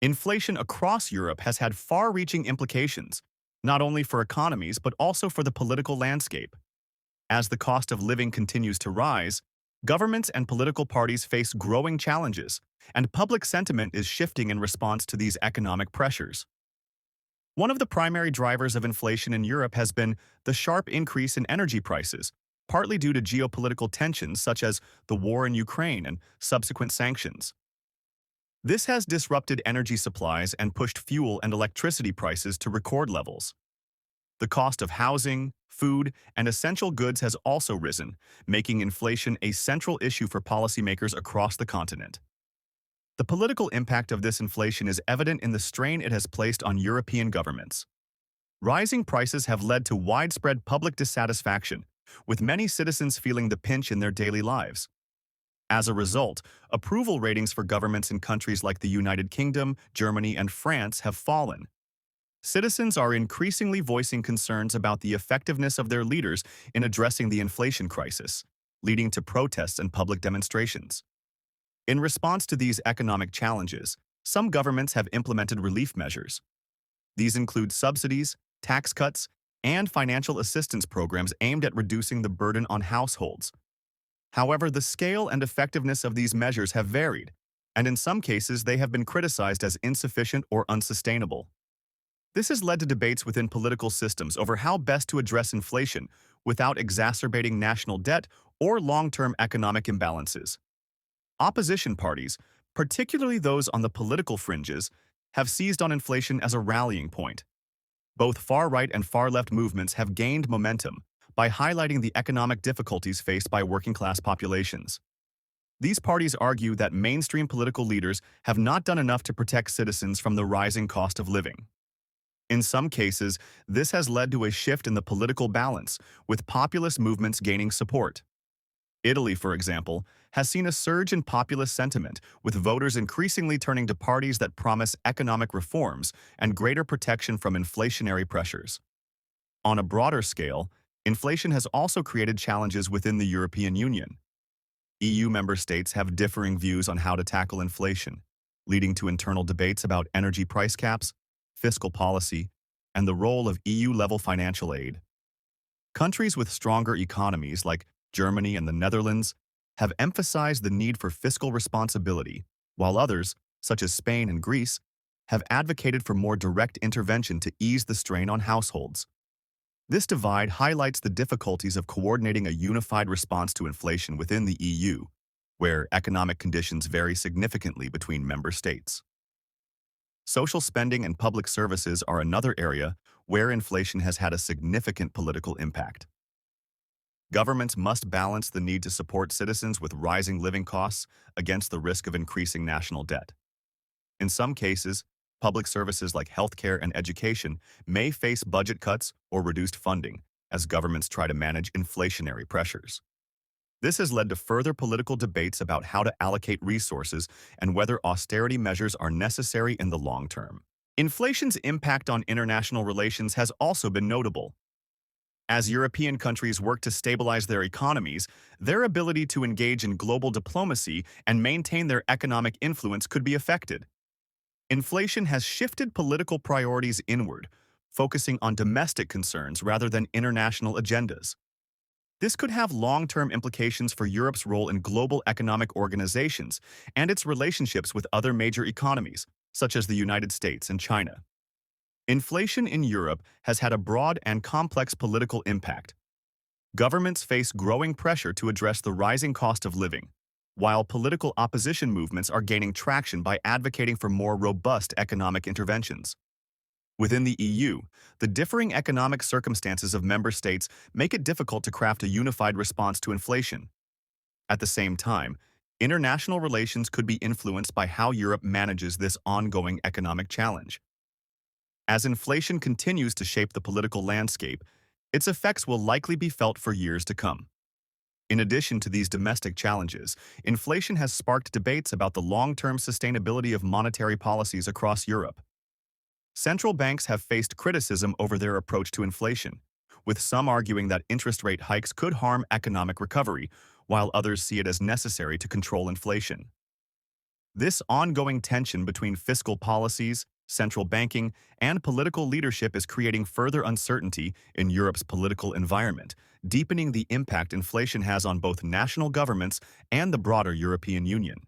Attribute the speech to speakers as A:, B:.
A: Inflation across Europe has had far-reaching implications, not only for economies but also for the political landscape. As the cost of living continues to rise, governments and political parties face growing challenges, and public sentiment is shifting in response to these economic pressures. One of the primary drivers of inflation in Europe has been the sharp increase in energy prices, partly due to geopolitical tensions such as the war in Ukraine and subsequent sanctions. This has disrupted energy supplies and pushed fuel and electricity prices to record levels. The cost of housing, food, and essential goods has also risen, making inflation a central issue for policymakers across the continent. The political impact of this inflation is evident in the strain it has placed on European governments. Rising prices have led to widespread public dissatisfaction, with many citizens feeling the pinch in their daily lives. As a result, approval ratings for governments in countries like the United Kingdom, Germany, and France have fallen. Citizens are increasingly voicing concerns about the effectiveness of their leaders in addressing the inflation crisis, leading to protests and public demonstrations. In response to these economic challenges, some governments have implemented relief measures. These include subsidies, tax cuts, and financial assistance programs aimed at reducing the burden on households. However, the scale and effectiveness of these measures have varied, and in some cases they have been criticized as insufficient or unsustainable. This has led to debates within political systems over how best to address inflation without exacerbating national debt or long-term economic imbalances. Opposition parties, particularly those on the political fringes, have seized on inflation as a rallying point. Both far-right and far-left movements have gained momentum by highlighting the economic difficulties faced by working-class populations. These parties argue that mainstream political leaders have not done enough to protect citizens from the rising cost of living. In some cases, this has led to a shift in the political balance, with populist movements gaining support. Italy, for example, has seen a surge in populist sentiment, with voters increasingly turning to parties that promise economic reforms and greater protection from inflationary pressures. On a broader scale, inflation has also created challenges within the European Union. EU member states have differing views on how to tackle inflation, leading to internal debates about energy price caps, fiscal policy, and the role of EU-level financial aid. Countries with stronger economies like Germany and the Netherlands have emphasized the need for fiscal responsibility, while others, such as Spain and Greece, have advocated for more direct intervention to ease the strain on households. This divide highlights the difficulties of coordinating a unified response to inflation within the EU, where economic conditions vary significantly between member states. Social spending and public services are another area where inflation has had a significant political impact. Governments must balance the need to support citizens with rising living costs against the risk of increasing national debt. In some cases, public services like healthcare and education may face budget cuts or reduced funding as governments try to manage inflationary pressures. This has led to further political debates about how to allocate resources and whether austerity measures are necessary in the long term. Inflation's impact on international relations has also been notable. As European countries work to stabilize their economies, their ability to engage in global diplomacy and maintain their economic influence could be affected. Inflation has shifted political priorities inward, focusing on domestic concerns rather than international agendas. This could have long-term implications for Europe's role in global economic organizations and its relationships with other major economies, such as the United States and China. Inflation in Europe has had a broad and complex political impact. Governments face growing pressure to address the rising cost of living, while political opposition movements are gaining traction by advocating for more robust economic interventions. Within the EU, the differing economic circumstances of member states make it difficult to craft a unified response to inflation. At the same time, international relations could be influenced by how Europe manages this ongoing economic challenge. As inflation continues to shape the political landscape, its effects will likely be felt for years to come. In addition to these domestic challenges, inflation has sparked debates about the long-term sustainability of monetary policies across Europe. Central banks have faced criticism over their approach to inflation, with some arguing that interest rate hikes could harm economic recovery, while others see it as necessary to control inflation. This ongoing tension between fiscal policies, central banking, and political leadership is creating further uncertainty in Europe's political environment, deepening the impact inflation has on both national governments and the broader European Union.